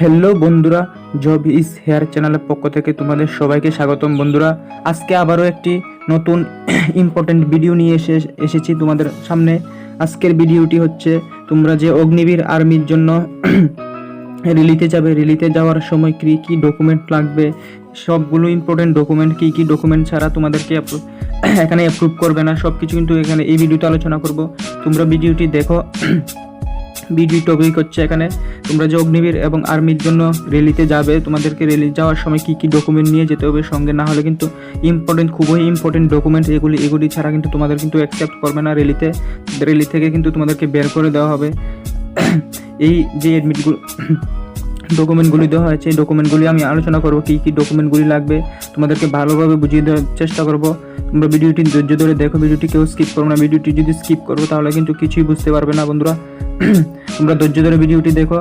Hello বন্ধুরা, job is here চ্যানেলের পক্ষ থেকে তোমাদের সবাইকে স্বাগতম। বন্ধুরা, আজকে আবারও একটি নতুন ইম্পর্টেন্ট ভিডিও নিয়ে এসেছি তোমাদের সামনে। আজকের ভিডিওটি হচ্ছে তোমরা যে অগ্নিবীর আর্মির জন্য রিলিতে যাবে, রিলিতে যাওয়ার সময় কী কী ডকুমেন্ট লাগবে, সবগুলো ইম্পর্টেন্ট ডকুমেন্ট, কী কী ডকুমেন্ট ছাড়া তোমাদেরকে এখানে অ্যাপ্রুভ করবে না, সব কিছু কিন্তু এখানে এই ভিডিওতে আলোচনা করব। তোমরা ভিডিওটি দেখো। ভিডিও টপিক হচ্ছে এখানে তোমরা যে অগ্নিবীর এবং আর্মির জন্য রেলিতে যাবে, তোমাদেরকে রেলি যাওয়ার সময় কী কী ডকুমেন্ট নিয়ে যেতে হবে সঙ্গে, না হলে কিন্তু খুবই ইম্পর্টেন্ট ডকুমেন্ট এগুলি ছাড়া কিন্তু তোমাদের কিন্তু অ্যাকসেপ্ট করবে না রেলি থেকে কিন্তু তোমাদেরকে বের করে দেওয়া হবে। এই যে ডকুমেন্টগুলি দেওয়া হয়েছে, এই ডকুমেন্টগুলি আমি আলোচনা করবো, কী কী ডকুমেন্টগুলি লাগবে তোমাদেরকে ভালোভাবে বুঝিয়ে দেওয়ার চেষ্টা করব। তোমরা ভিডিওটি ধৈর্য ধরে দেখো, ভিডিওটি কেউ স্কিপ করো না। ভিডিওটি যদি স্কিপ করবো তাহলে কিন্তু কিছুই বুঝতে পারবে না বন্ধুরা। তোমরা ধৈর্য ধরে ভিডিওটি দেখো।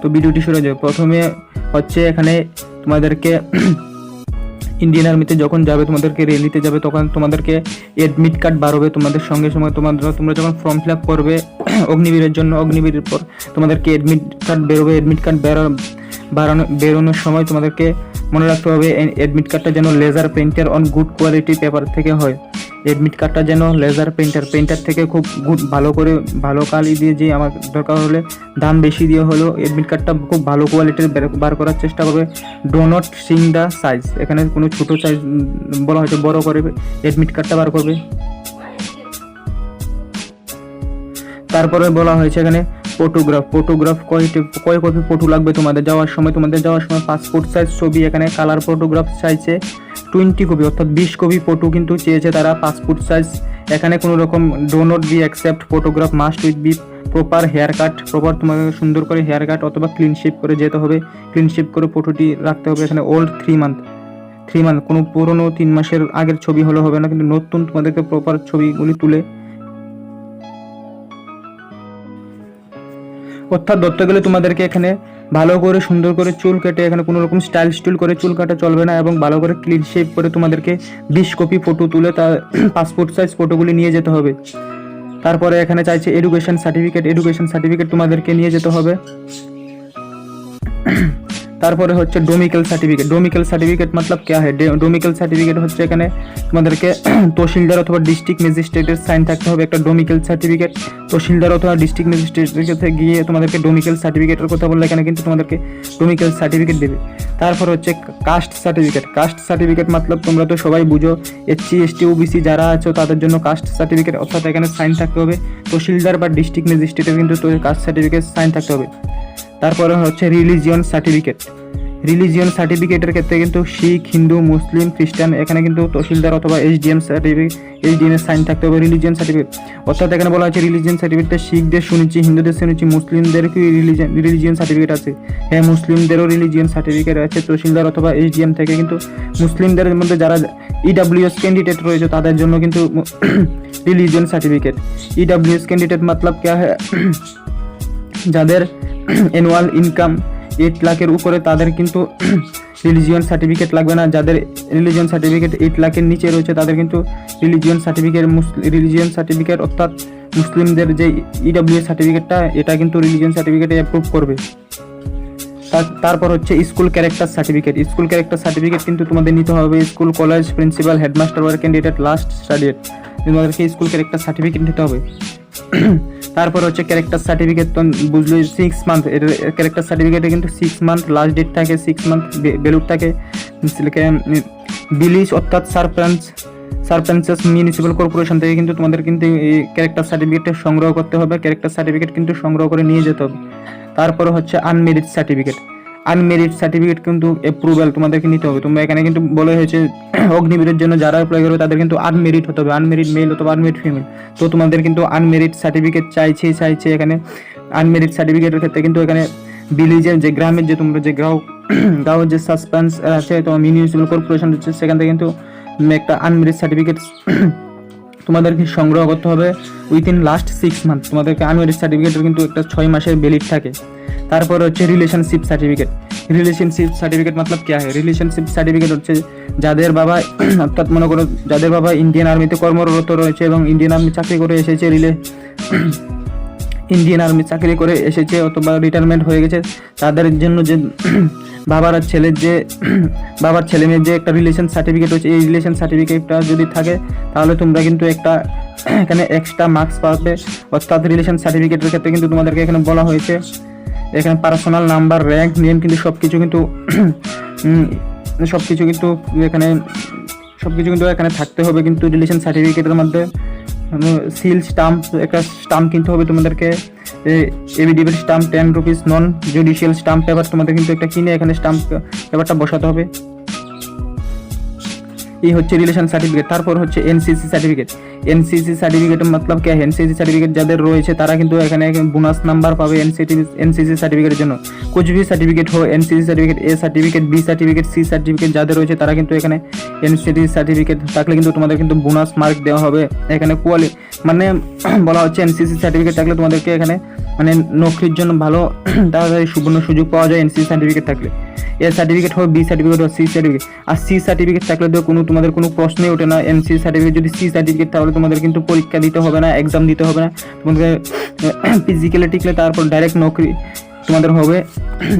তো ভিডিওটি শুরু যাবে। প্রথমে হচ্ছে এখানে তোমাদেরকে ইন্ডিয়ান আর্মিতে যখন যাবে, তোমাদেরকে রেলিতে যাবে, তখন তোমাদেরকে অ্যাডমিট কার্ড বার হবে তোমাদের সঙ্গে তোমরা যখন ফর্ম ফিল আপ করবে অগ্নিবীরের জন্য, অগ্নিবীরের পর তোমাদেরকে অ্যাডমিট কার্ড বেরোবে। অ্যাডমিট কার্ড বেরোনোর সময় তোমাদেরকে মনে রাখতে হবে অ্যাডমিট কার্ডটা যেন laser printer on good quality paper থেকে হয়। অ্যাডমিট কার্ডটা যেন লেজার প্রিন্টার থেকে খুব ভালো করে ভালো কালি দিয়ে, যে আমার দরকার হলে দাম বেশি দিয়ে হলেও অ্যাডমিট কার্ডটা খুব ভালো কোয়ালিটির বার করার চেষ্টা করবে। Do not sing the size, এখানে কোনো ছোটো সাইজ বলা হয়তো বড় করে অ্যাডমিট কার্ডটা বার করবে। তারপরে বলা হয়েছে এখানে ফটোগ্রাফ কয় কপি ফটো লাগবে তোমাদের যাওয়ার সময়। পাসপোর্ট সাইজ ছবি, এখানে কালার ফটোগ্রাফ চাইছে 20 কপি, অর্থাৎ 20 কপি ফটো কিন্তু চেয়েছে তারা পাসপোর্ট সাইজ। এখানে কোনো রকম do not be accept photograph must with be proper hair cut, তোমাকে সুন্দর করে হেয়ার কাট অথবা ক্লিন শেপ করে যেতে হবে। ক্লিন শেপ করে ফটোটি রাখতে হবে। এখানে ওল্ড 3 মান্থ, কোনো পুরনো 3 মাসের আগের ছবি হলে হবে না, কিন্তু নতুন তোমাদেরকে প্রপার ছবিগুলি তুলে, অর্থাৎ ধরতে গেলে তোমাদেরকে এখানে ভালো করে সুন্দর করে চুল কেটে, এখানে কোনো রকম স্টাইল করে চুল কাটা চলবে না, এবং ভালো করে ক্লিন শেপ করে তোমাদেরকে 20 কপি ফটো তুলে তার পাসপোর্ট সাইজ ফটোগুলি নিয়ে যেতে হবে। তারপরে এখানে চাইছে এডুকেশন সার্টিফিকেট তোমাদেরকে নিয়ে যেতে হবে। তারপরে হচ্ছে ডোমিকেল সার্টিফিকেট মতলব क्या है? ডোমিকেল সার্টিফিকেট হচ্ছে এখানে তোমাদেরকে তহসিলদার অথবা ডিস্ট্রিক্ট ম্যাজিস্ট্রেটের সাইন থাকতে হবে একটা ডোমিকেল সার্টিফিকেট। তহসিলদার অথবা ডিস্ট্রিক্ট ম্যাজিস্ট্রেটের কাছে গিয়ে তোমাদেরকে ডোমিকেল সার্টিফিকেটের কথা বললে এখানে কিন্তু তোমাদেরকে ডোমিকেল সার্টিফিকেট দেবে। তারপর হচ্ছে কাস্ট সার্টিফিকেট মতলব তোমরা তো সবাই বুঝো, SC ST OBC যারা আছো তাদের জন্য কাস্ট সার্টিফিকেট, অর্থাৎ এখানে সাইন থাকতে হবে তহসিলদার বা ডিস্ট্রিক্ট ম্যাজিস্ট্রেটের কিন্তু কাস্ট সার্টিফিকেট সাইন থাকতে হবে। তারপরে হচ্ছে রিলিজিয়ন সার্টিফিকেটের ক্ষেত্রে কিন্তু শিখ, হিন্দু, মুসলিম, খ্রিস্টান, এখানে কিন্তু তহসিলদার অথবা SDM এর সাইন থাকতে হবে রিলিজিয়ন সার্টিফিকেট। অর্থাৎ এখানে বলা হচ্ছে রিলিজিয়ন সার্টিফিকেটে শিখদের শুনেছি, হিন্দুদের শুনেছি, মুসলিমদের কি রিলিজিয়ন সার্টিফিকেট আছে? হ্যাঁ, মুসলিমদেরও রিলিজিয়ন সার্টিফিকেট আছে তহসিলদার অথবা SDM থেকে। কিন্তু মুসলিমদের মধ্যে যারা EWS ক্যান্ডিডেট রয়েছে তাদের জন্য কিন্তু রিলিজিয়ন সার্টিফিকেট। EWS ক্যান্ডিডেট মতলব क्या है? যাদের অ্যানুয়াল ইনকাম 8 লাখের উপরে তাদের কিন্তু রিলিজিয়ন সার্টিফিকেট লাগবে না। যাদের রিলিজিয়ন সার্টিফিকেট 8 লাখের নিচে রয়েছে তাদের কিন্তু রিলিজিয়ন সার্টিফিকেট অর্থাৎ মুসলিমদের যে EWS সার্টিফিকেটটা, এটা কিন্তু রিলিজিয়ন সার্টিফিকেটে অ্যাপ্রুভ করবে। তারপর হচ্ছে স্কুল ক্যারেক্টার সার্টিফিকেট কিন্তু তোমাদের নিতে হবে। School, college, principal, headmaster where candidate last studied, তোমাদেরকে স্কুল ক্যারেক্টার সার্টিফিকেট নিতে হবে। তারপর হচ্ছে ক্যারেক্টার সার্টিফিকেট তো বুঝলো 6 মান্থ, এর ক্যারেক্টার সার্টিফিকেটে কিন্তু 6 মান্থ লাস্ট ডেট থাকে, 6 মান্থ ভ্যালুড থাকে। বিলিশ অর্থাৎ সারপঞ্চায়েত মিউনিসিপ্যাল কর্পোরেশন থেকে কিন্তু তোমাদের কিন্তু এই ক্যারেক্টার সার্টিফিকেটটা সংগ্রহ করতে হবে। ক্যারেক্টার সার্টিফিকেট কিন্তু সংগ্রহ করে নিয়ে যেতে হবে। তারপরে হচ্ছে আনমেরিট সার্টিফিকেট কিন্তু অ্যাপ্রুভাল তোমাদেরকে নিতে হবে। তোমরা এখানে কিন্তু বলা হয়েছে অগ্নিবীরের জন্য যারা অ্যাপ্লাই করবে তাদের কিন্তু আনমেরিট হতে হবে, আনমেরিট মেল অথবা আনমেরিট ফিমেল। তো তোমাদের কিন্তু আনমেরিট সার্টিফিকেট চাইছে এখানে। আনমেরিট সার্টিফিকেটের ক্ষেত্রে কিন্তু এখানে ভিলেজের যে গ্রামের যে তোমরা যে গাঁও যে সাসপেন্স আছে তোমার মিউনিসিপ্যাল কর্পোরেশন হচ্ছে, সেখান থেকে কিন্তু একটা আনমেরিট সার্টিফিকেট তোমাদেরকে সংগ্রহ করতে হবে উইথিন লাস্ট 6 মান্থ। তোমাদেরকে আনমেরিট সার্টিফিকেটের কিন্তু একটা 6 মাসের ভ্যালিড থাকে। তারপর হচ্ছে রিলেশনশিপ সার্টিফিকেট মতলব क्या है? রিলেশনশিপ সার্টিফিকেট হচ্ছে যাদের বাবা অর্থাৎ মনে করো যাদের বাবা ইন্ডিয়ান আর্মিতে কর্মরত রয়েছে এবং ইন্ডিয়ান আর্মি চাকরি করে এসেছে, ইন্ডিয়ান আর্মি চাকরি করে এসেছে অথবা রিটায়ারমেন্ট হয়ে গেছে, তাদের জন্য যে বাবার আর ছেলের যে বাবার ছেলে মেয়ের যে একটা রিলেশন সার্টিফিকেট হচ্ছে, এই রিলেশন সার্টিফিকেটটা যদি থাকে তাহলে তোমরা কিন্তু একটা এখানে এক্সট্রা মার্কস পাবে। অর্থাৎ রিলেশন সার্টিফিকেটের ক্ষেত্রে কিন্তু তোমাদেরকে এখানে বলা হয়েছে এখানে পার্সোনাল নাম্বার, র্যাঙ্ক, নেম কিন্তু সব কিছু কিন্তু এখানে থাকতে হবে কিন্তু রিলেশন সার্টিফিকেটের মধ্যে। সিল স্টাম্প, একটা স্টাম্প কিনতে হবে তোমাদেরকে, affidavit stamp 10 rupees, non judicial stamp paper তোমাদের কিন্তু একটা কিনে এখানে স্টাম্প পেপারটা বসাতে হবে। এই হচ্ছে রিলেশন সার্টিফিকেট। তারপর হচ্ছে এনসিসি সার্টিফিকেট। এনসিসি সার্টিফিকেট মতলব কি, এনসিসি সার্টিফিকেট যাদের রয়েছে তারা কিন্তু এখানে বোনাস নাম্বার পাবে এনসিসি সার্টিফিকেটের জন্য। कुछ भी सर्टिफिकेट हो, NCC certificate, A certificate, B certificate, C certificate যাদের রয়েছে তারা কিন্তু এখানে এনসিসি সার্টিফিকেট থাকলে কিন্তু তোমাদের কিন্তু বোনাস মার্ক দেওয়া হবে। এখানে মানে বলা হচ্ছে এনসিসি সার্টিফিকেট থাকলে তোমাদেরকে এখানে মানে নৌকরির জন্য ভালো তাড়াতাড়ি সুবর্ণ সুযোগ পাওয়া যায় এনসিসি সার্টিফিকেট থাকলে। এ সার্টিফিকেট হোক, বি সার্টিফিকেট হোক, সি সার্টিফিকেট। আর সি সার্টিফিকেট থাকলে তো তোমাদের কোনো প্রশ্নই ওঠে না। এনসিসি সার্টিফিকেট যদি সি সার্টিফিকেট তাহলে তোমাদের কিন্তু পরীক্ষা দিতে হবে না, এক্সাম দিতে হবে না, তোমাদের ফিজিক্যালি টিকলে তারপর ডাইরেক্ট নৌকরি তোমাদের হবে।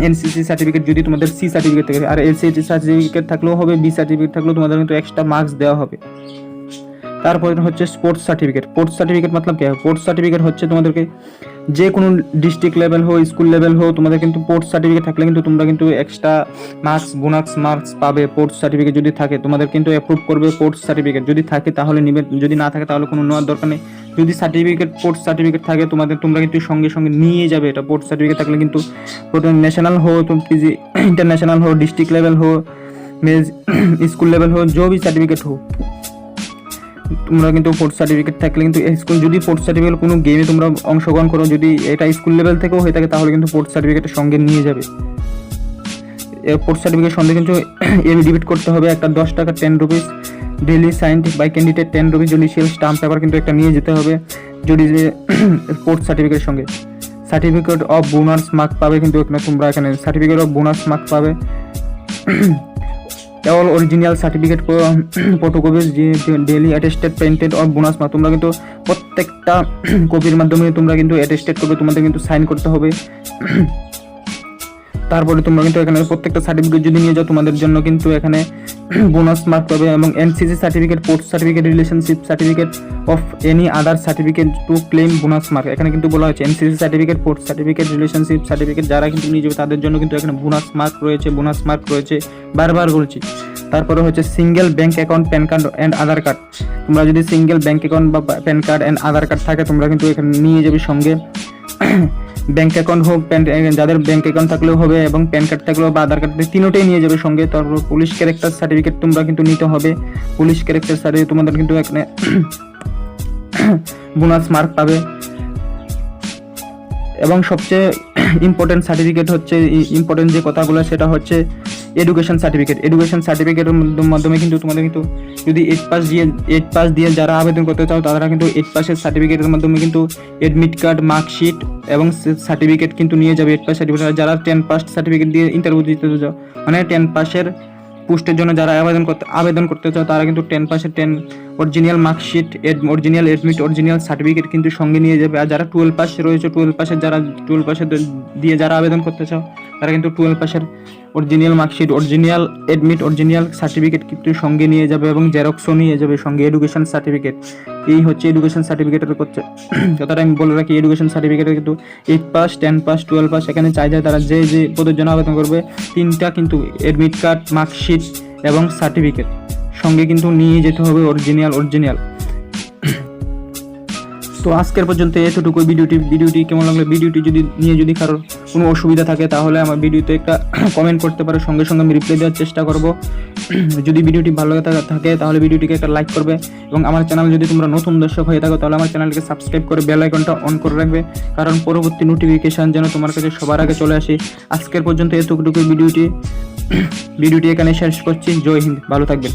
এনসিসি সার্টিফিকেট যদি তোমাদের সি সার্টিফিকেট থাকে, আর এনসিসি সার্টিফিকেট থাকলেও হবে, বি সার্টিফিকেট থাকলেও তোমাদের কিন্তু এক্সট্রা মার্কস দেওয়া হবে। তারপরে হচ্ছে স্পোর্টস সার্টিফিকেট। স্পোর্টস সার্টিফিকেট মতলব কি? স্পোর্টস সার্টিফিকেট হচ্ছে তোমাদেরকে যে কোনো ডিস্ট্রিক্ট লেভেল হোক, স্কুল লেভেল হোক, তোমাদের কিন্তু স্পোর্টস সার্টিফিকেট থাকলে কিন্তু তোমরা কিন্তু এক্সট্রা বোনাস মার্কস পাবে। স্পোর্টস সার্টিফিকেট যদি থাকে তোমাদের কিন্তু অ্যাপ্রুভ করবে। স্পোর্টস সার্টিফিকেট যদি থাকে তাহলে নিবে, যদি না থাকে তাহলে কোনো নেওয়ার দরকার নেই। যদি স্পোর্টস সার্টিফিকেট থাকে তোমরা কিন্তু সঙ্গে সঙ্গে নিয়ে যাবে। এটা স্পোর্টস সার্টিফিকেট থাকলে কিন্তু ন্যাশনাল हो, तुम इंटरनेशनल हो, डिस्ट्रिक्ट लेवल हो, स्कूल लेवल हो, जो भी सर्टिफिकेट हो, তোমরা কিন্তু স্পোর্টস সার্টিফিকেট থাকলে কিন্তু স্কুল যদি স্পোর্টস সার্টিফিকেট কোনো গেমে তোমরা অংশগ্রহণ করো, যদি এটা স্কুল লেভেল থেকেও হয়ে থাকে তাহলে কিন্তু স্পোর্টস সার্টিফিকেটের সঙ্গে নিয়ে যাবে। স্পোর্টস সার্টিফিকেট সঙ্গে কিন্তু এভিডেভিট করতে হবে একটা 10 টাকা 10 rupees, duly signed by candidate 10 rupees, judicial stamp paper কিন্তু একটা নিয়ে যেতে হবে যদি স্পোর্টস সার্টিফিকেটের সঙ্গে। সার্টিফিকেট অফ বোনাস মার্ক পাবে কিন্তু তোমরা এখানে সার্টিফিকেট অফ বোনাস মার্ক পাবে। All original certificate photocopies daily attested printed or bonus mark, তোমরা কিন্তু প্রত্যেকটা কপির মাধ্যমে তোমরা কিন্তু অ্যাটেস্টেড করবে, তোমাদের কিন্তু সাইন করতে হবে। তারপরে তোমরা কিন্তু এখানে প্রত্যেকটা সার্টিফিকেট যদি নিয়ে যাও তোমাদের জন্য কিন্তু এখানে বোনাস মার্ক পাবে। এবং NCC certificate, sports certificate, relationship certificate of any other certificate to claim bonus mark. এখানে কিন্তু বলা হয়েছে NCC certificate, sports certificate, relationship certificate যারা কিন্তু নিয়ে যাবে তাদের জন্য কিন্তু এখানে বোনাস মার্ক রয়েছে, বারবার বলছি। তারপরে হচ্ছে single bank account, pan card and Aadhaar card. তোমরা যদি সিঙ্গেল ব্যাংক অ্যাকাউন্ট বা pan card and Aadhaar card থাকে তোমরা কিন্তু এখানে নিয়ে যাবে সঙ্গে। ব্যাংক অ্যাকাউন্ট হোক, যাদের ব্যাংক অ্যাকাউন্ট থাকলেও হবে এবং প্যান কার্ড থাকলেও বা আধার কার্ড, তিনোটাই নিয়ে যাবে সঙ্গে। তারপর পুলিশ ক্যারেক্টার সার্টিফিকেট তোমরা কিন্তু নিতে হবে। পুলিশ ক্যারেক্টার সার্টিফিকেট তোমাদের কিন্তু এখানে বোনাস মার্ক পাবে। এবং সবচেয়ে ইম্পর্টেন্ট সার্টিফিকেট হচ্ছে, ইম্পর্টেন্ট যে কথাগুলো সেটা হচ্ছে এডুকেশন সার্টিফিকেট। এডুকেশন সার্টিফিকেটের মাধ্যমে কিন্তু তোমাদের কিন্তু যদি 8 পাস দিয়ে যারা আবেদন করতে চাও তারা কিন্তু 8 পাসের সার্টিফিকেটের মাধ্যমে কিন্তু এডমিট কার্ড, মার্কশিট এবং সার্টিফিকেট কিন্তু নিয়ে যাবে। 8 পাস সার্টিফিকেট। যারা 10 পাস সার্টিফিকেট দিয়ে ইন্টারভিউ দিতে যাও, মানে 10 পাসের পোস্টের জন্য যারা আবেদন করতে চাও তারা কিন্তু 10 পাসের 10 original marksheet, original admit, original certificate কিন্তু সঙ্গে নিয়ে যাবে। আর যারা 12 পাস রয়েছে, 12 পাসের দিয়ে যারা আবেদন করতে চাও তারা কিন্তু 12 পাসের original marksheet, original admit, original certificate কিন্তু সঙ্গে নিয়ে যাবে এবং জেরক্সও নিয়ে যাবে সঙ্গে। এডুকেশন সার্টিফিকেট, এই হচ্ছে এডুকেশন সার্টিফিকেটের করছে কথাটা আমি বলে রাখি। এডুকেশন সার্টিফিকেটের কিন্তু 8 পাস, 10 পাস, 12 পাস এখানে চাই যায় তারা যে পদের জন্য আবেদন করবে 3টা কিন্তু এডমিট কার্ড, মার্কশিট এবং সার্টিফিকেট সঙ্গে কিন্তু নিয়ে যেতে হবে অরিজিনাল। তো আজকের পর্যন্ত এতটুকু ভিডিওটি কেমন লাগলো? ভিডিওটি যদি কারোর কোনো অসুবিধা থাকে তাহলে আমার ভিডিওতে একটা কমেন্ট করতে পারো, সঙ্গে সঙ্গে আমি রিপ্লাই দেওয়ার চেষ্টা করব। যদি ভিডিওটি ভালো থাকে তাহলে ভিডিওটিকে একটা লাইক করবে এবং আমার চ্যানেল যদি তোমরা নতুন দর্শক হয়ে থাকো তাহলে আমার চ্যানেলকে সাবস্ক্রাইব করে বেল আইকনটা অন করে রাখবে, কারণ পরবর্তী নোটিফিকেশন যেন তোমার কাছে সবার আগে চলে আসে। আজকের পর্যন্ত এতটুকু ভিডিওটি এখানে শেষ করছি। জয় হিন্দ, ভালো থাকবেন।